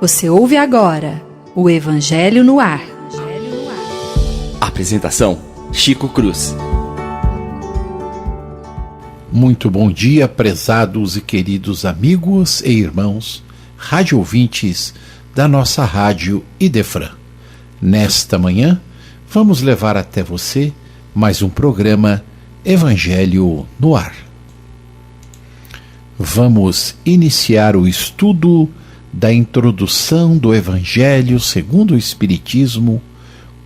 Você ouve agora o Evangelho no Ar. Apresentação: Chico Cruz. Muito bom dia, prezados e queridos amigos e irmãos, rádio ouvintes da nossa rádio Idefran. Nesta manhã, vamos levar até você mais um programa Evangelho no Ar. Vamos iniciar o estudo da introdução do Evangelho segundo o Espiritismo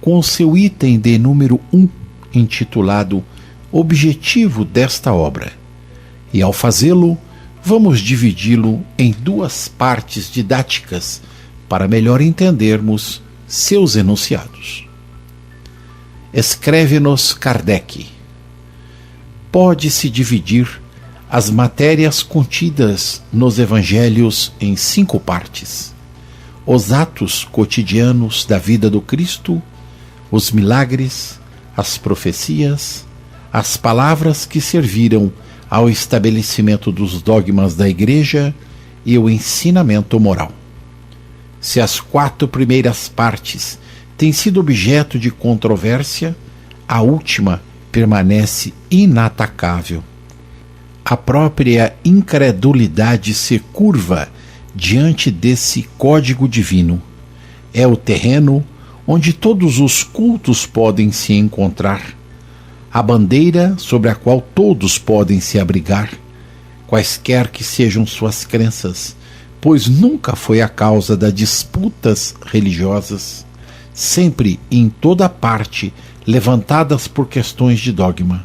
com o seu item de número 1, intitulado Objetivo desta obra. E ao fazê-lo, vamos dividi-lo em duas partes didáticas para melhor entendermos seus enunciados. Escreve-nos Kardec: pode-se dividir as matérias contidas nos evangelhos em 5 partes: os atos cotidianos da vida do Cristo, os milagres, as profecias, as palavras que serviram ao estabelecimento dos dogmas da Igreja e o ensinamento moral. Se as 4 primeiras partes têm sido objeto de controvérsia, a última permanece inatacável. A própria incredulidade se curva diante desse código divino. É o terreno onde todos os cultos podem se encontrar, a bandeira sobre a qual todos podem se abrigar, quaisquer que sejam suas crenças, pois nunca foi a causa das disputas religiosas, sempre e em toda parte levantadas por questões de dogma.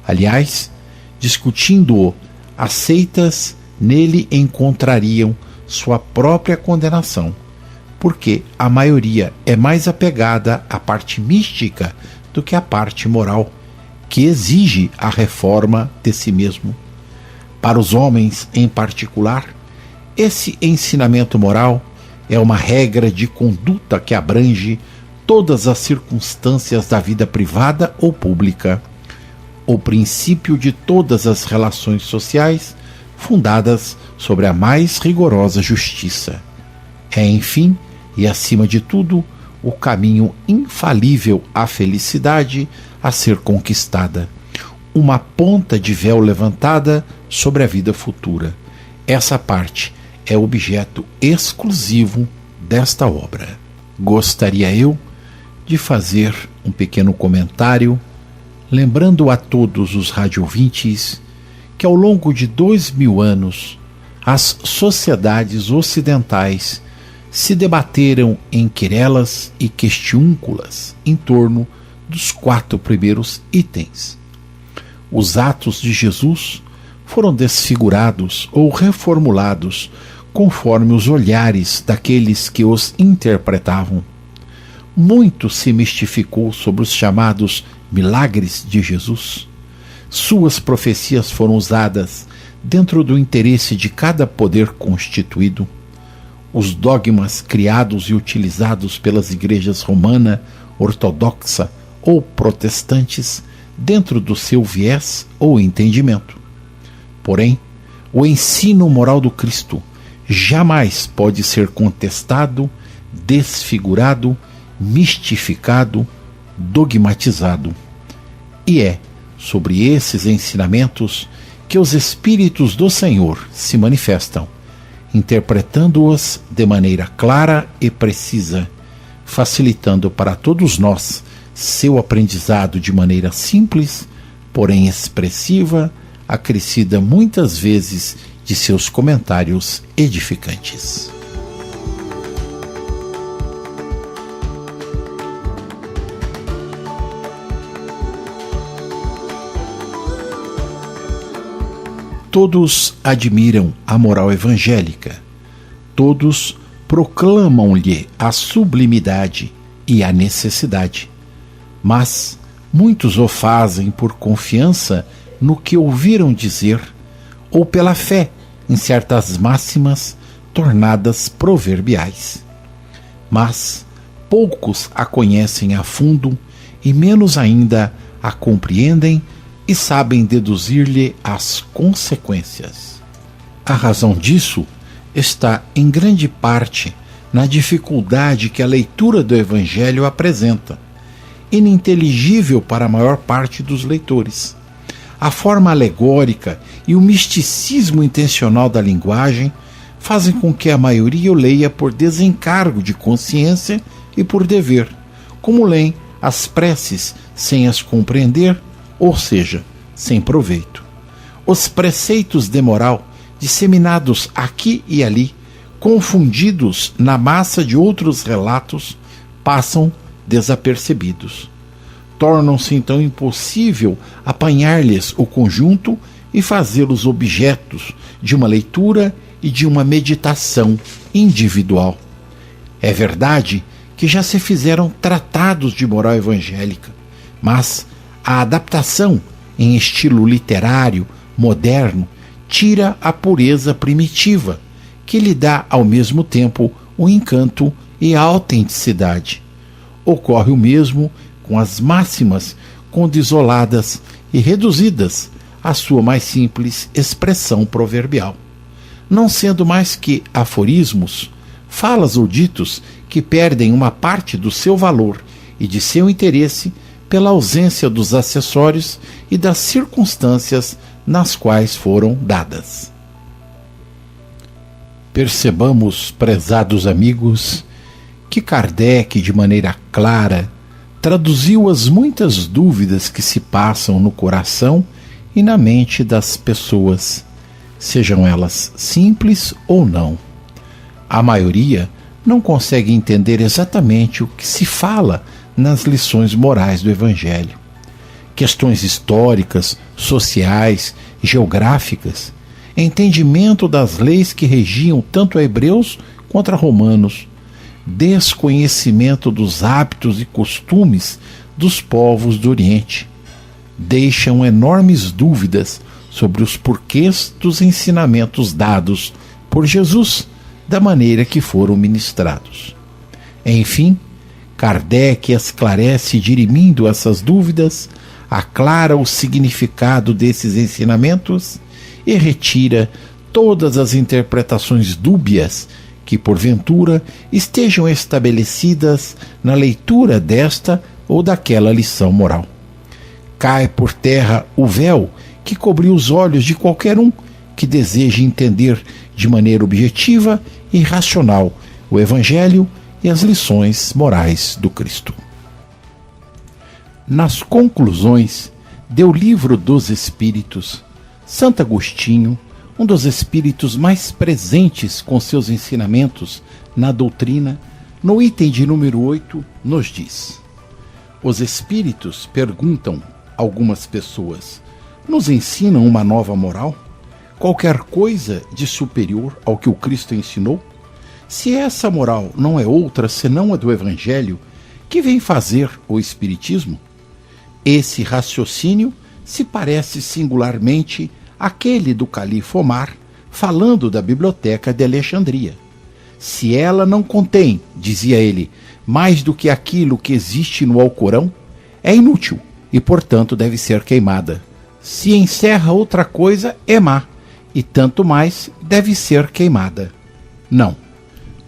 Aliás, discutindo-o, as seitas nele encontrariam sua própria condenação, porque a maioria é mais apegada à parte mística do que à parte moral, que exige a reforma de si mesmo. Para os homens em particular, esse ensinamento moral é uma regra de conduta que abrange todas as circunstâncias da vida privada ou pública, o princípio de todas as relações sociais fundadas sobre a mais rigorosa justiça. É, enfim, e acima de tudo, o caminho infalível à felicidade a ser conquistada, uma ponta de véu levantada sobre a vida futura. Essa parte é objeto exclusivo desta obra. Gostaria eu de fazer um pequeno comentário, lembrando a todos os radiovintes que ao longo de 2000 anos as sociedades ocidentais se debateram em querelas e questiúnculas em torno dos 4 primeiros itens. Os atos de Jesus foram desfigurados ou reformulados conforme os olhares daqueles que os interpretavam. Muito se mistificou sobre os chamados milagres de Jesus. Suas profecias foram usadas dentro do interesse de cada poder constituído. Os dogmas criados e utilizados pelas igrejas romana, ortodoxa ou protestantes dentro do seu viés ou entendimento. Porém, o ensino moral do Cristo jamais pode ser contestado, desfigurado, mistificado, dogmatizado. E é sobre esses ensinamentos que os Espíritos do Senhor se manifestam, interpretando-os de maneira clara e precisa, facilitando para todos nós seu aprendizado de maneira simples, porém expressiva, acrescida muitas vezes de seus comentários edificantes. Todos admiram a moral evangélica, todos proclamam-lhe a sublimidade e a necessidade, mas muitos o fazem por confiança no que ouviram dizer ou pela fé em certas máximas tornadas proverbiais. Mas poucos a conhecem a fundo e menos ainda a compreendem e sabem deduzir-lhe as consequências. A razão disso está, em grande parte, na dificuldade que a leitura do Evangelho apresenta, ininteligível para a maior parte dos leitores. A forma alegórica e o misticismo intencional da linguagem fazem com que a maioria o leia por desencargo de consciência e por dever, como leem as preces sem as compreender, ou seja, sem proveito. Os preceitos de moral, disseminados aqui e ali, confundidos na massa de outros relatos, passam desapercebidos. Tornam-se então impossível apanhar-lhes o conjunto e fazê-los objetos de uma leitura e de uma meditação individual. É verdade que já se fizeram tratados de moral evangélica, mas a adaptação em estilo literário, moderno, tira a pureza primitiva, que lhe dá ao mesmo tempo o encanto e a autenticidade. Ocorre o mesmo com as máximas condisoladas e reduzidas à sua mais simples expressão proverbial, não sendo mais que aforismos, falas ou ditos que perdem uma parte do seu valor e de seu interesse pela ausência dos acessórios e das circunstâncias nas quais foram dadas. Percebamos, prezados amigos, que Kardec, de maneira clara, traduziu as muitas dúvidas que se passam no coração e na mente das pessoas, sejam elas simples ou não. A maioria não consegue entender exatamente o que se fala nas lições morais do Evangelho. Questões históricas, sociais, geográficas, entendimento das leis que regiam tanto a hebreus quanto a romanos, desconhecimento dos hábitos e costumes dos povos do Oriente, deixam enormes dúvidas sobre os porquês dos ensinamentos dados por Jesus da maneira que foram ministrados. Enfim, Kardec esclarece, dirimindo essas dúvidas, aclara o significado desses ensinamentos e retira todas as interpretações dúbias que, porventura, estejam estabelecidas na leitura desta ou daquela lição moral. Cai por terra o véu que cobriu os olhos de qualquer um que deseje entender de maneira objetiva e racional o Evangelho e as lições morais do Cristo. Nas conclusões do Livro dos Espíritos, Santo Agostinho, um dos espíritos mais presentes com seus ensinamentos na doutrina, no item de número 8, nos diz: os espíritos perguntam algumas pessoas: nos ensinam uma nova moral? Qualquer coisa de superior ao que o Cristo ensinou? Se essa moral não é outra senão a do Evangelho, que vem fazer o Espiritismo? Esse raciocínio se parece singularmente àquele do califa Omar, falando da biblioteca de Alexandria. Se ela não contém, dizia ele, mais do que aquilo que existe no Alcorão, é inútil e, portanto, deve ser queimada. Se encerra outra coisa, é má, e tanto mais deve ser queimada. Não.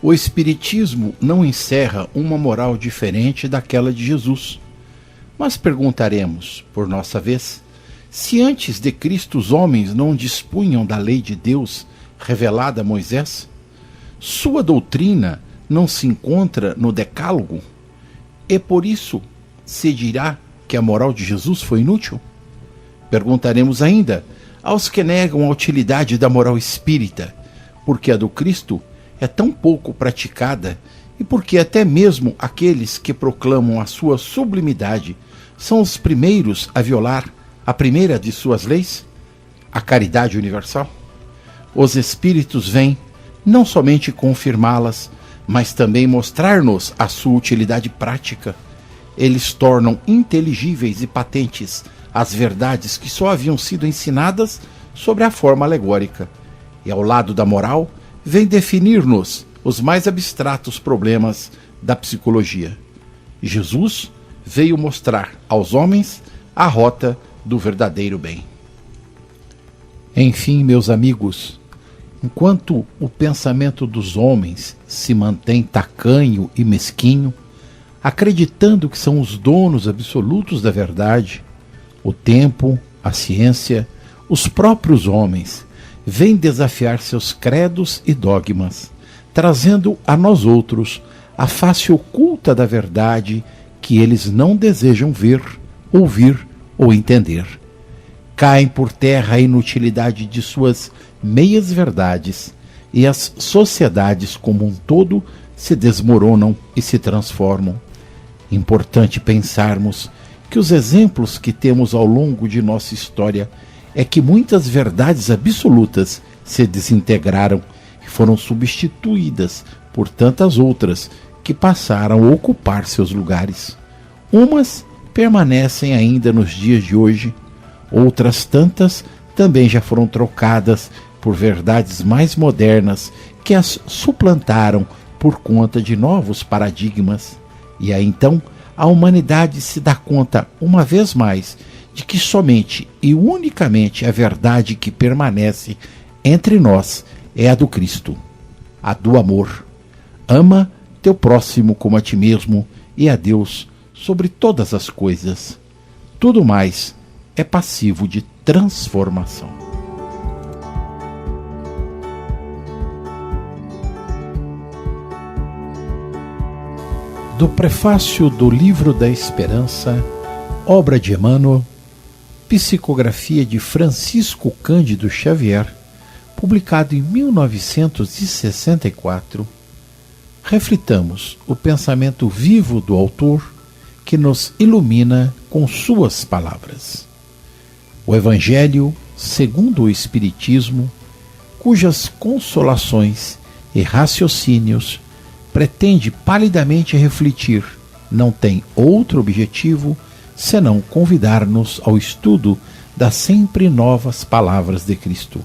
O Espiritismo não encerra uma moral diferente daquela de Jesus. Mas perguntaremos, por nossa vez, se antes de Cristo os homens não dispunham da lei de Deus revelada a Moisés? Sua doutrina não se encontra no Decálogo? E por isso se dirá que a moral de Jesus foi inútil? Perguntaremos ainda aos que negam a utilidade da moral espírita, porque a do Cristo é tão pouco praticada e porque até mesmo aqueles que proclamam a sua sublimidade são os primeiros a violar a primeira de suas leis, a caridade universal. Os Espíritos vêm não somente confirmá-las, mas também mostrar-nos a sua utilidade prática. Eles tornam inteligíveis e patentes as verdades que só haviam sido ensinadas sobre a forma alegórica, e ao lado da moral, vem definir-nos os mais abstratos problemas da psicologia. Jesus veio mostrar aos homens a rota do verdadeiro bem. Enfim, meus amigos, enquanto o pensamento dos homens se mantém tacanho e mesquinho, acreditando que são os donos absolutos da verdade, o tempo, a ciência, os próprios homens vêm desafiar seus credos e dogmas, trazendo a nós outros a face oculta da verdade que eles não desejam ver, ouvir ou entender. Caem por terra a inutilidade de suas meias-verdades e as sociedades como um todo se desmoronam e se transformam. Importante pensarmos que os exemplos que temos ao longo de nossa história é que muitas verdades absolutas se desintegraram e foram substituídas por tantas outras que passaram a ocupar seus lugares. Umas permanecem ainda nos dias de hoje, outras tantas também já foram trocadas por verdades mais modernas que as suplantaram por conta de novos paradigmas. E aí então a humanidade se dá conta uma vez mais de que somente e unicamente a verdade que permanece entre nós é a do Cristo, a do amor. Ama teu próximo como a ti mesmo e a Deus sobre todas as coisas. Tudo mais é passivo de transformação. Do prefácio do Livro da Esperança, obra de Emmanuel, psicografia de Francisco Cândido Xavier, publicado em 1964, reflitamos o pensamento vivo do autor que nos ilumina com suas palavras. O Evangelho, segundo o Espiritismo, cujas consolações e raciocínios pretende palidamente refletir, não tem outro objetivo senão convidar-nos ao estudo das sempre novas palavras de Cristo.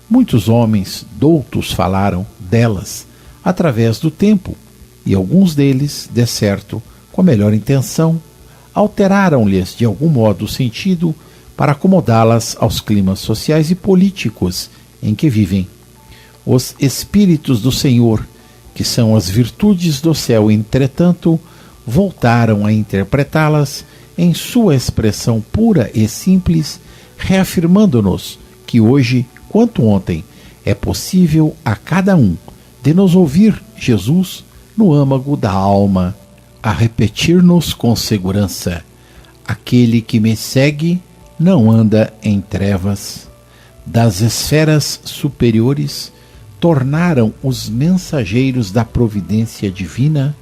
Muitos homens doutos falaram delas através do tempo, e alguns deles, de certo, com a melhor intenção, alteraram-lhes de algum modo o sentido para acomodá-las aos climas sociais e políticos em que vivem. Os Espíritos do Senhor, que são as virtudes do céu, entretanto, voltaram a interpretá-las em sua expressão pura e simples, reafirmando-nos que hoje, quanto ontem, é possível a cada um de nos ouvir Jesus no âmago da alma, a repetir-nos com segurança: aquele que me segue não anda em trevas. Das esferas superiores tornaram os mensageiros da providência divina,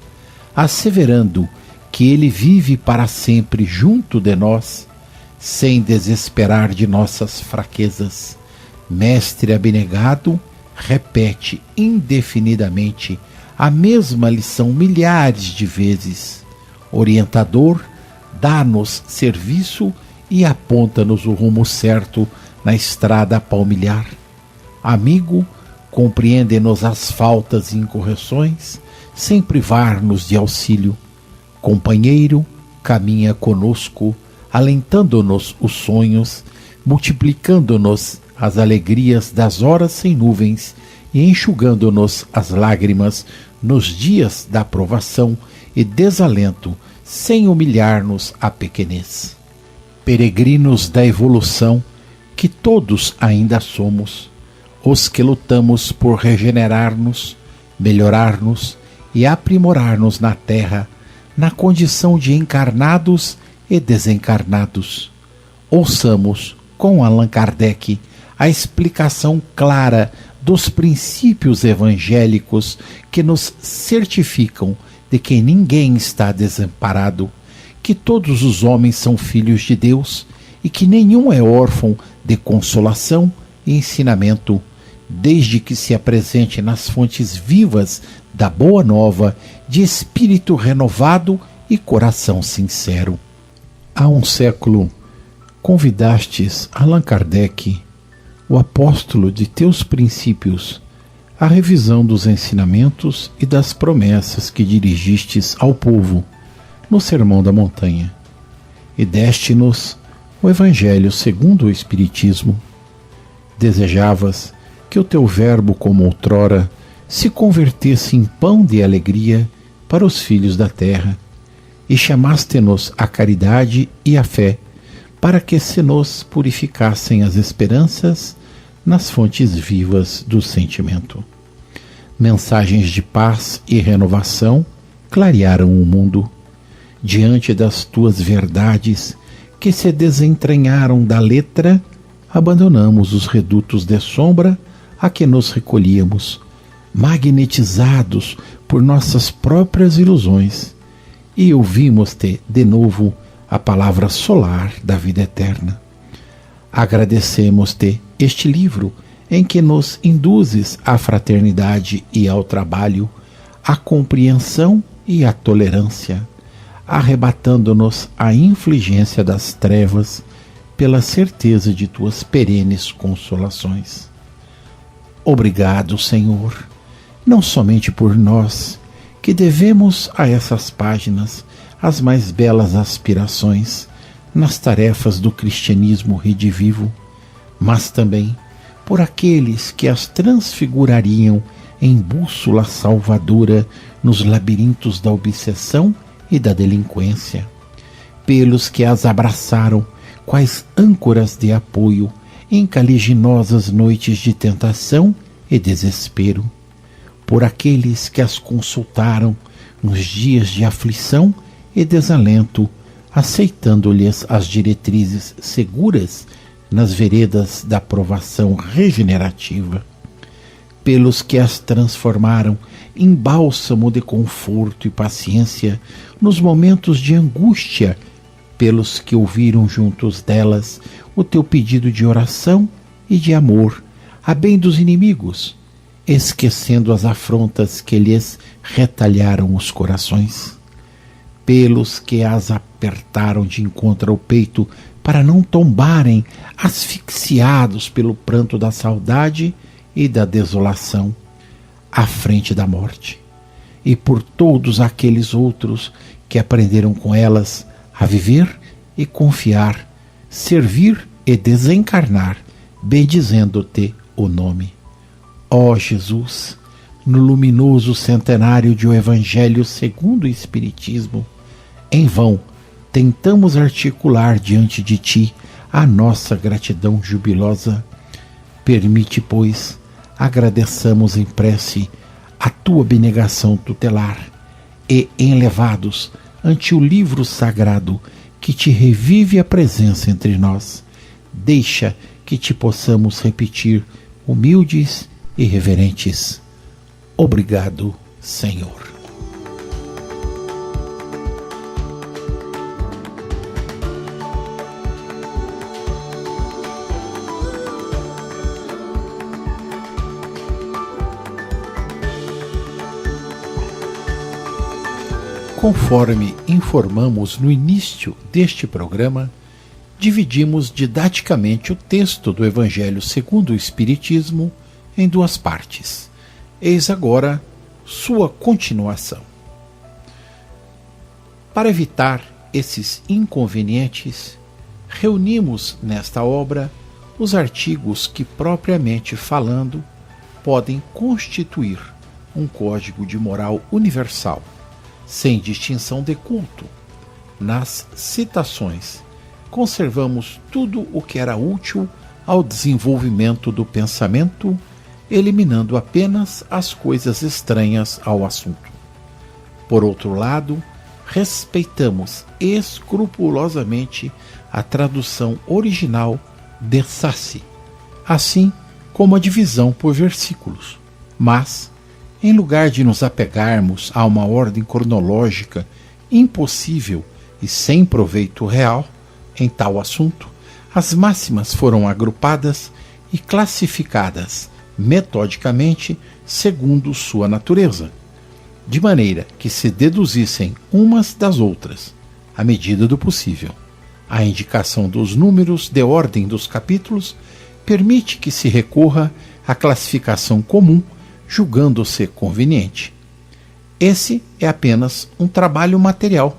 asseverando que ele vive para sempre junto de nós, sem desesperar de nossas fraquezas. Mestre abnegado repete indefinidamente a mesma lição milhares de vezes. Orientador dá-nos serviço e aponta-nos o rumo certo na estrada a palmilhar. Amigo compreende-nos as faltas e incorreções, sem privar-nos de auxílio. Companheiro caminha conosco, alentando-nos os sonhos, multiplicando-nos as alegrias das horas sem nuvens e enxugando-nos as lágrimas nos dias da provação e desalento, sem humilhar-nos à pequenez. Peregrinos da evolução, que todos ainda somos, os que lutamos por regenerar-nos, melhorar-nos e aprimorar-nos na terra, na condição de encarnados e desencarnados. Ouçamos, com Allan Kardec, a explicação clara dos princípios evangélicos que nos certificam de que ninguém está desamparado, que todos os homens são filhos de Deus e que nenhum é órfão de consolação e ensinamento, desde que se apresente nas fontes vivas da Boa Nova, de espírito renovado e coração sincero. Há um século, convidastes Allan Kardec, o apóstolo de teus princípios, à revisão dos ensinamentos e das promessas que dirigistes ao povo no Sermão da Montanha, e deste-nos o Evangelho segundo o Espiritismo. Desejavas que o teu Verbo, como outrora, se convertesse em pão de alegria para os filhos da terra, e chamaste-nos à caridade e à fé, para que se nos purificassem as esperanças nas fontes vivas do sentimento. Mensagens de paz e renovação clarearam o mundo. Diante das tuas verdades que se desentranharam da letra, abandonamos os redutos de sombra a que nos recolhíamos, magnetizados por nossas próprias ilusões, e ouvimos-te de novo a palavra solar da vida eterna. Agradecemos-te este livro em que nos induzes à fraternidade e ao trabalho, à compreensão e à tolerância, arrebatando-nos a infligência das trevas pela certeza de tuas perenes consolações. Obrigado, Senhor, não somente por nós, que devemos a essas páginas as mais belas aspirações nas tarefas do cristianismo redivivo, mas também por aqueles que as transfigurariam em bússola salvadora nos labirintos da obsessão e da delinquência, pelos que as abraçaram quais âncoras de apoio em caliginosas noites de tentação e desespero, por aqueles que as consultaram nos dias de aflição e desalento, aceitando-lhes as diretrizes seguras nas veredas da provação regenerativa, pelos que as transformaram em bálsamo de conforto e paciência nos momentos de angústia, pelos que ouviram juntos delas o teu pedido de oração e de amor a bem dos inimigos, esquecendo as afrontas que lhes retalharam os corações, pelos que as apertaram de encontro ao peito para não tombarem asfixiados pelo pranto da saudade e da desolação à frente da morte, e por todos aqueles outros que aprenderam com elas a viver e confiar, servir e desencarnar, bendizendo-te o nome. Ó Jesus, no luminoso centenário de O Evangelho segundo o Espiritismo, em vão tentamos articular diante de ti a nossa gratidão jubilosa. Permite, pois, agradeçamos em prece a tua abnegação tutelar e, elevados ante o livro sagrado que te revive a presença entre nós, deixa que te possamos repetir, humildes e reverentes: obrigado, Senhor. Conforme informamos no início deste programa, dividimos didaticamente o texto do Evangelho segundo o Espiritismo em duas partes. Eis agora sua continuação. Para evitar esses inconvenientes, reunimos nesta obra os artigos que, propriamente falando, podem constituir um código de moral universal, sem distinção de culto. Nas citações, conservamos tudo o que era útil ao desenvolvimento do pensamento, eliminando apenas as coisas estranhas ao assunto. Por outro lado, respeitamos escrupulosamente a tradução original de Sassi, assim como a divisão por versículos, mas, em lugar de nos apegarmos a uma ordem cronológica impossível e sem proveito real em tal assunto, as máximas foram agrupadas e classificadas metodicamente segundo sua natureza, de maneira que se deduzissem umas das outras, à medida do possível. A indicação dos números de ordem dos capítulos permite que se recorra à classificação comum, julgando-se conveniente. Esse é apenas um trabalho material,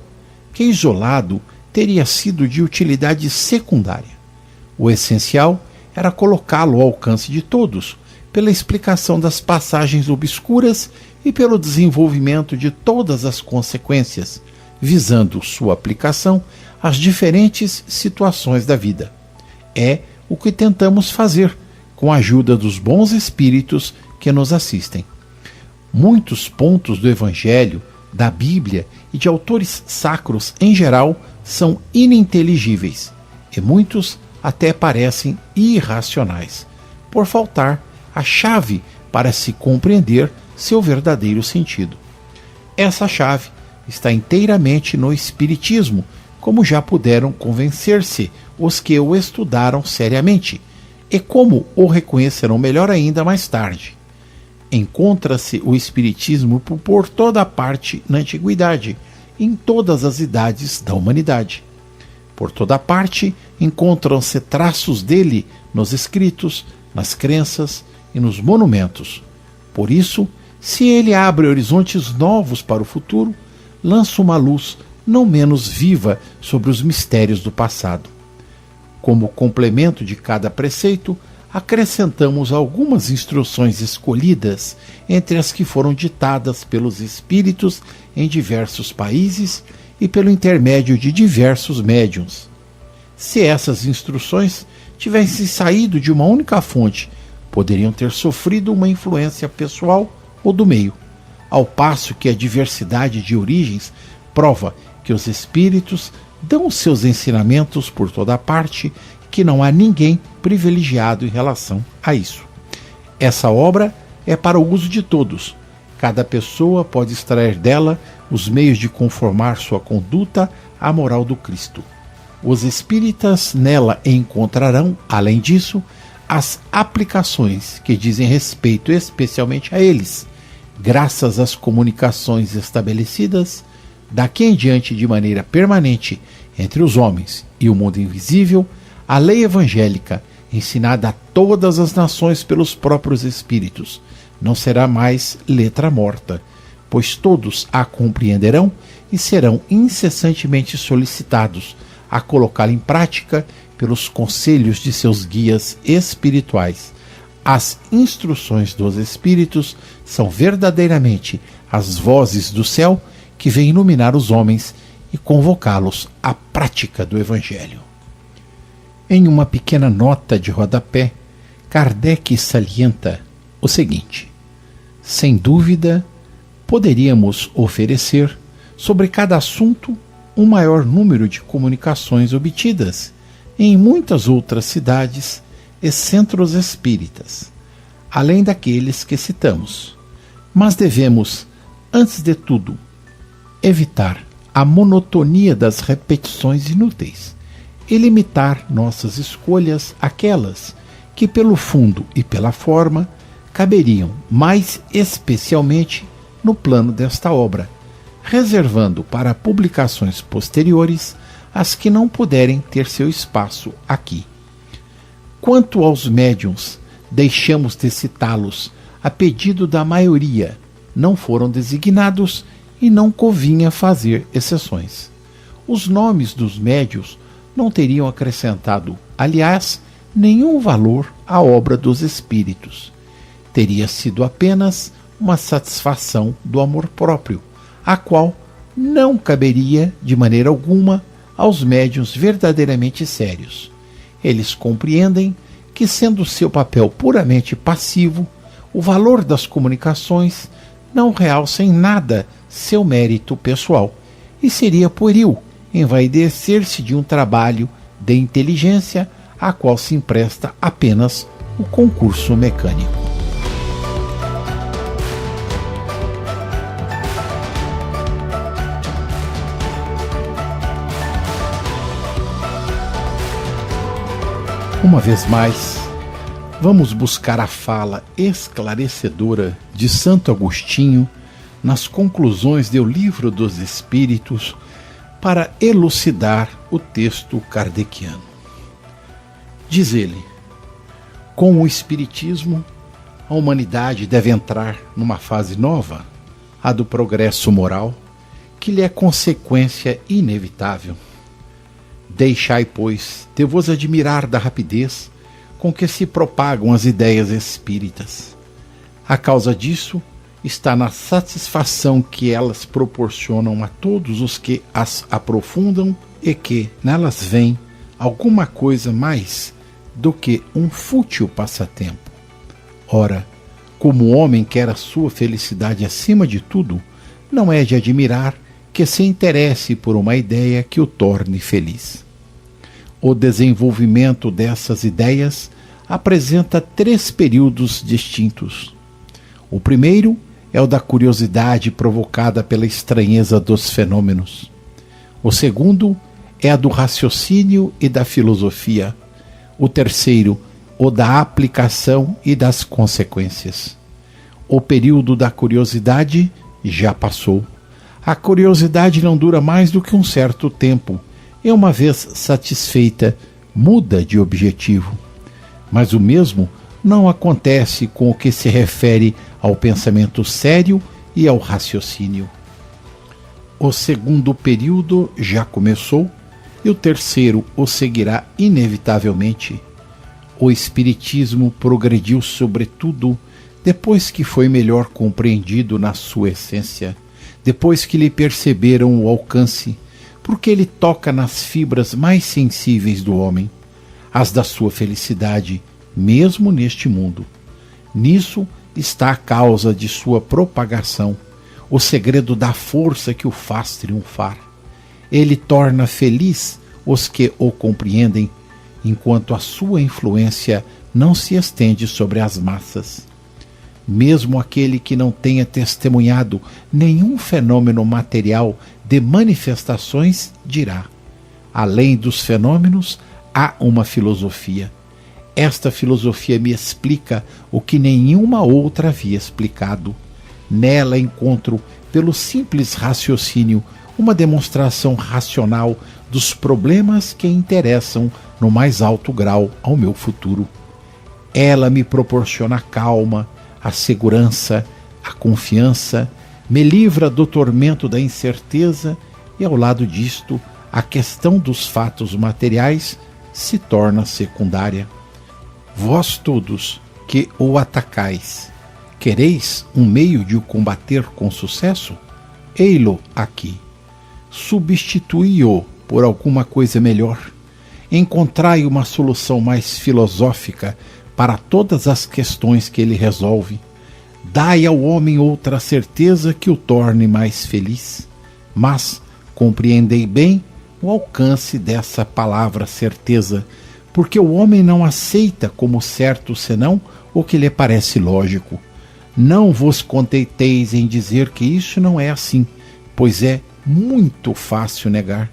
que isolado teria sido de utilidade secundária. O essencial era colocá-lo ao alcance de todos, pela explicação das passagens obscuras e pelo desenvolvimento de todas as consequências, visando sua aplicação às diferentes situações da vida. É o que tentamos fazer com a ajuda dos bons espíritos que nos assistem. Muitos pontos do Evangelho, da Bíblia e de autores sacros em geral são ininteligíveis, e muitos até parecem irracionais, por faltar a chave para se compreender seu verdadeiro sentido. Essa chave está inteiramente no Espiritismo, como já puderam convencer-se os que o estudaram seriamente, e como o reconhecerão melhor ainda mais tarde. Encontra-se o Espiritismo por toda parte na Antiguidade, em todas as idades da humanidade. Por toda parte encontram-se traços dele nos escritos, nas crenças e nos monumentos. Por isso, se ele abre horizontes novos para o futuro, lança uma luz não menos viva sobre os mistérios do passado. Como complemento de cada preceito, acrescentamos algumas instruções escolhidas entre as que foram ditadas pelos espíritos em diversos países e pelo intermédio de diversos médiuns. Se essas instruções tivessem saído de uma única fonte, poderiam ter sofrido uma influência pessoal ou do meio, ao passo que a diversidade de origens prova que os espíritos dão seus ensinamentos por toda parte, que não há ninguém privilegiado em relação a isso. Essa obra é para o uso de todos. Cada pessoa pode extrair dela os meios de conformar sua conduta à moral do Cristo. Os espíritas nela encontrarão, além disso, as aplicações que dizem respeito especialmente a eles, graças às comunicações estabelecidas daqui em diante de maneira permanente entre os homens e o mundo invisível. A lei evangélica, ensinada a todas as nações pelos próprios espíritos, não será mais letra morta, pois todos a compreenderão e serão incessantemente solicitados a colocá-la em prática pelos conselhos de seus guias espirituais. As instruções dos espíritos são verdadeiramente as vozes do céu que vêm iluminar os homens e convocá-los à prática do Evangelho. Em uma pequena nota de rodapé, Kardec salienta o seguinte: sem dúvida, poderíamos oferecer sobre cada assunto um maior número de comunicações obtidas em muitas outras cidades e centros espíritas, além daqueles que citamos. Mas devemos, antes de tudo, evitar a monotonia das repetições inúteis e limitar nossas escolhas àquelas que, pelo fundo e pela forma, caberiam mais especialmente no plano desta obra, reservando para publicações posteriores as que não puderem ter seu espaço aqui. Quanto aos médiuns, deixamos de citá-los a pedido da maioria, não foram designados e não convinha fazer exceções. Os nomes dos médiuns não teriam acrescentado, aliás, nenhum valor à obra dos espíritos. Teria sido apenas uma satisfação do amor próprio, a qual não caberia de maneira alguma aos médiuns verdadeiramente sérios. Eles compreendem que, sendo seu papel puramente passivo, o valor das comunicações não realça em nada seu mérito pessoal, e seria pueril envaidecer-se de um trabalho de inteligência a qual se empresta apenas o concurso mecânico. Uma vez mais, vamos buscar a fala esclarecedora de Santo Agostinho nas conclusões do Livro dos Espíritos para elucidar o texto kardeciano. Diz ele: com o Espiritismo, a humanidade deve entrar numa fase nova, a do progresso moral, que lhe é consequência inevitável. Deixai, pois, de vos admirar da rapidez com que se propagam as ideias espíritas. A causa disso está na satisfação que elas proporcionam a todos os que as aprofundam e que nelas vem alguma coisa mais do que um fútil passatempo. Ora, como o homem quer a sua felicidade acima de tudo, não é de admirar que se interesse por uma ideia que o torne feliz. O desenvolvimento dessas ideias apresenta 3 períodos distintos. O primeiro é o da curiosidade provocada pela estranheza dos fenômenos. O segundo é a do raciocínio e da filosofia. O terceiro, o da aplicação e das consequências. O período da curiosidade já passou. A curiosidade não dura mais do que um certo tempo e, uma vez satisfeita, muda de objetivo. Mas o mesmo não acontece com o que se refere ao pensamento sério e ao raciocínio. O segundo período já começou e o terceiro o seguirá inevitavelmente. O Espiritismo progrediu sobretudo depois que foi melhor compreendido na sua essência, depois que lhe perceberam o alcance, porque ele toca nas fibras mais sensíveis do homem, as da sua felicidade, mesmo neste mundo. Nisso está a causa de sua propagação, o segredo da força que o faz triunfar. Ele torna feliz os que o compreendem, enquanto a sua influência não se estende sobre as massas. Mesmo aquele que não tenha testemunhado nenhum fenômeno material de manifestações dirá: além dos fenômenos, há uma filosofia. Esta filosofia me explica o que nenhuma outra havia explicado. Nela encontro, pelo simples raciocínio, uma demonstração racional dos problemas que interessam no mais alto grau ao meu futuro. Ela me proporciona a calma, a segurança, a confiança, me livra do tormento da incerteza e, ao lado disto, a questão dos fatos materiais se torna secundária. Vós todos que o atacais, quereis um meio de o combater com sucesso? Ei-lo aqui. Substituí-o por alguma coisa melhor. Encontrai uma solução mais filosófica para todas as questões que ele resolve. Dai ao homem outra certeza que o torne mais feliz. Mas compreendei bem o alcance dessa palavra certeza, porque o homem não aceita como certo senão o que lhe parece lógico. Não vos contenteis em dizer que isso não é assim, pois é muito fácil negar.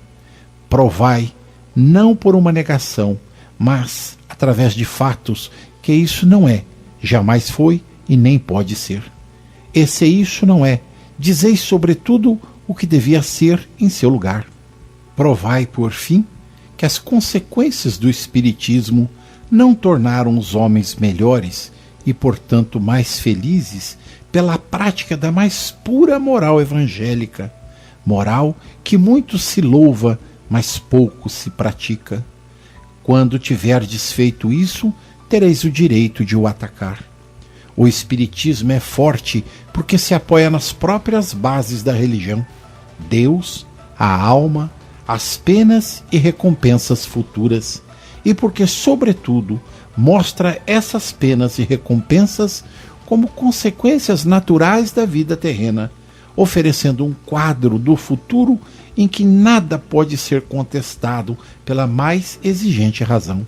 Provai, não por uma negação, mas através de fatos, que isso não é, jamais foi e nem pode ser. E se isso não é, dizei sobretudo o que devia ser em seu lugar. Provai, por fim, que as consequências do Espiritismo não tornaram os homens melhores e, portanto, mais felizes pela prática da mais pura moral evangélica, moral que muito se louva, mas pouco se pratica. Quando tiverdes feito isso, tereis o direito de o atacar. O Espiritismo é forte porque se apoia nas próprias bases da religião: Deus, a alma, as penas e recompensas futuras, e porque, sobretudo, mostra essas penas e recompensas como consequências naturais da vida terrena, oferecendo um quadro do futuro em que nada pode ser contestado pela mais exigente razão.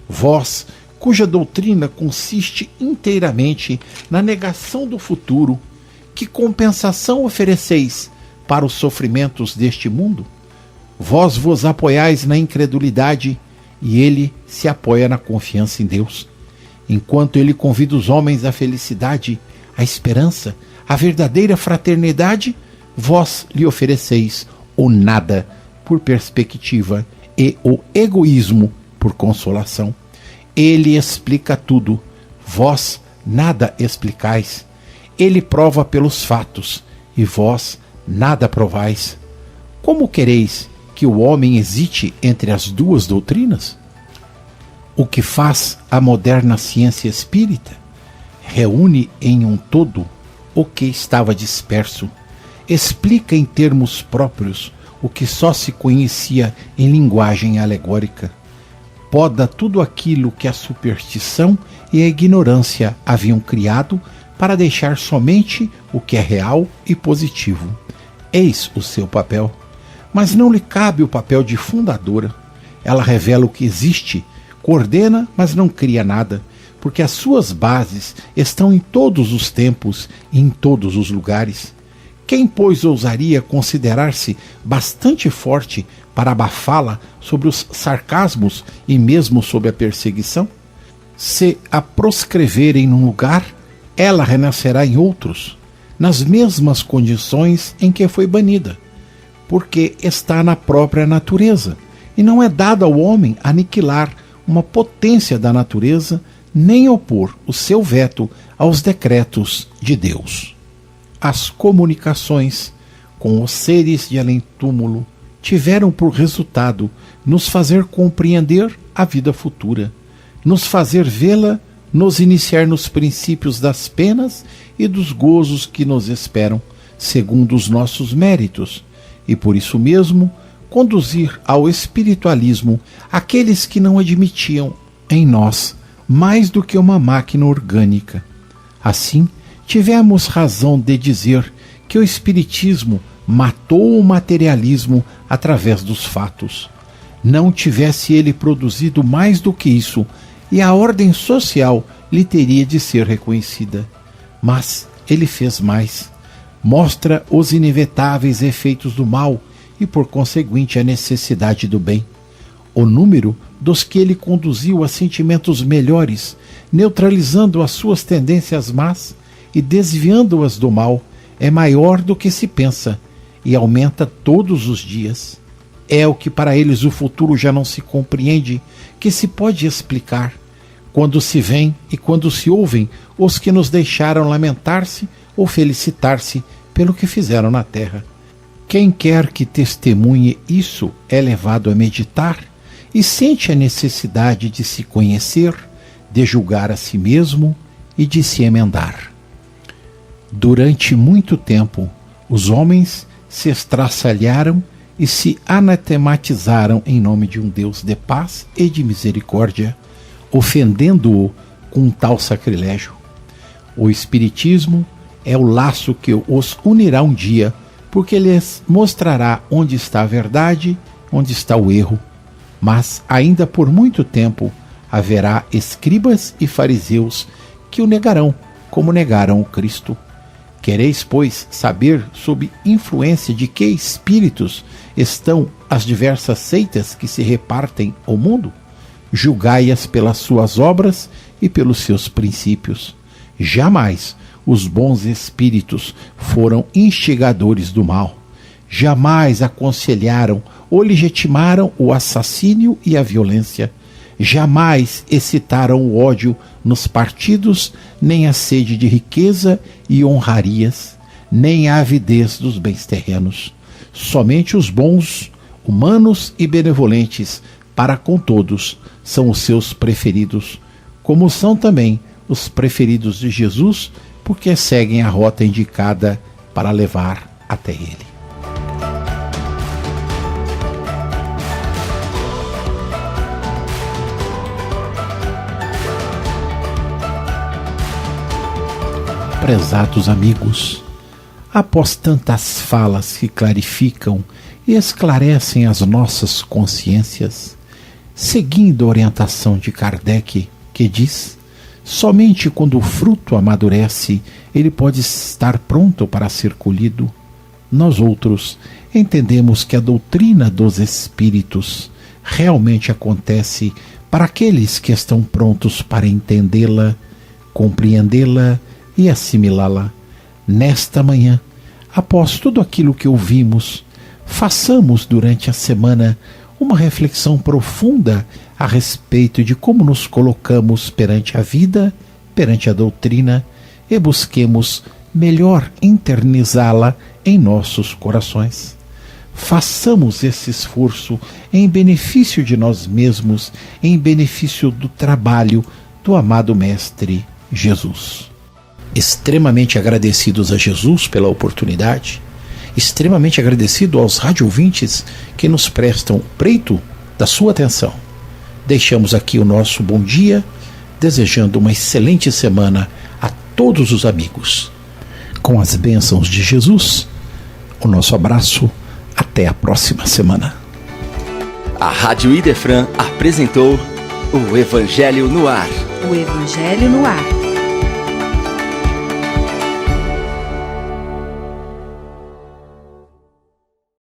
Vós, cuja doutrina consiste inteiramente na negação do futuro, que compensação ofereceis para os sofrimentos deste mundo? Vós vos apoiais na incredulidade e ele se apoia na confiança em Deus. Enquanto ele convida os homens à felicidade, à esperança, à verdadeira fraternidade, vós lhe ofereceis o nada por perspectiva e o egoísmo por consolação. Ele explica tudo, vós nada explicais. Ele prova pelos fatos, e vós nada provais. Como quereis que o homem hesite entre as duas doutrinas? O que faz a moderna ciência espírita? Reúne em um todo o que estava disperso, explica em termos próprios o que só se conhecia em linguagem alegórica, poda tudo aquilo que a superstição e a ignorância haviam criado para deixar somente o que é real e positivo. Eis o seu papel. Mas não lhe cabe o papel de fundadora. Ela revela o que existe, coordena, mas não cria nada, porque as suas bases estão em todos os tempos e em todos os lugares. Quem, pois, ousaria considerar-se bastante forte para abafá-la sobre os sarcasmos e mesmo sob a perseguição? Se a proscreverem num lugar, ela renascerá em outros, nas mesmas condições em que foi banida, porque está na própria natureza, e não é dado ao homem aniquilar uma potência da natureza, nem opor o seu veto aos decretos de Deus. As comunicações com os seres de além-túmulo tiveram por resultado nos fazer compreender a vida futura, nos fazer vê-la, nos iniciar nos princípios das penas e dos gozos que nos esperam, segundo os nossos méritos, e por isso mesmo conduzir ao espiritualismo aqueles que não admitiam em nós mais do que uma máquina orgânica. Assim, tivemos razão de dizer que o espiritismo matou o materialismo através dos fatos. Não tivesse ele produzido mais do que isso, e a ordem social lhe teria de ser reconhecida. Mas ele fez mais. Mostra os inevitáveis efeitos do mal e, por conseguinte, a necessidade do bem. O número dos que ele conduziu a sentimentos melhores, neutralizando as suas tendências más e desviando-as do mal, é maior do que se pensa e aumenta todos os dias. É o que para eles o futuro já não se compreende, que se pode explicar, quando se veem e quando se ouvem os que nos deixaram lamentar-se ou felicitar-se pelo que fizeram na terra. Quem quer que testemunhe isso é levado a meditar e sente a necessidade de se conhecer, de julgar a si mesmo e de se emendar. Durante muito tempo, os homens se estraçalharam e se anatematizaram em nome de um Deus de paz e de misericórdia, ofendendo-o com um tal sacrilégio. O Espiritismo é o laço que os unirá um dia, porque lhes mostrará onde está a verdade, onde está o erro. Mas ainda por muito tempo haverá escribas e fariseus que o negarão, como negaram o Cristo. Quereis, pois, saber sob influência de que espíritos estão as diversas seitas que se repartem ao mundo? Julgai-as pelas suas obras e pelos seus princípios. Jamais os bons espíritos foram instigadores do mal. Jamais aconselharam ou legitimaram o assassínio e a violência. Jamais excitaram o ódio nos partidos, nem a sede de riqueza e honrarias, nem a avidez dos bens terrenos. Somente os bons, humanos e benevolentes para com todos são os seus preferidos, como são também os preferidos de Jesus, porque seguem a rota indicada para levar até ele. Prezados amigos, após tantas falas que clarificam e esclarecem as nossas consciências, seguindo a orientação de Kardec, que diz: somente quando o fruto amadurece, ele pode estar pronto para ser colhido, nós outros entendemos que a doutrina dos espíritos realmente acontece para aqueles que estão prontos para entendê-la, compreendê-la e assimilá-la. Nesta manhã, após tudo aquilo que ouvimos, façamos durante a semana uma reflexão profunda a respeito de como nos colocamos perante a vida, perante a doutrina, e busquemos melhor internizá-la em nossos corações. façamos esse esforço em benefício de nós mesmos, em benefício do trabalho do amado Mestre Jesus. Extremamente agradecidos a Jesus pela oportunidade, extremamente agradecido aos radioouvintes que nos prestam preito da sua atenção. Deixamos aqui o nosso bom dia, desejando uma excelente semana a todos os amigos. Com as bênçãos de Jesus, o nosso abraço, até a próxima semana. A Rádio Idefran apresentou o Evangelho no Ar. O Evangelho no Ar.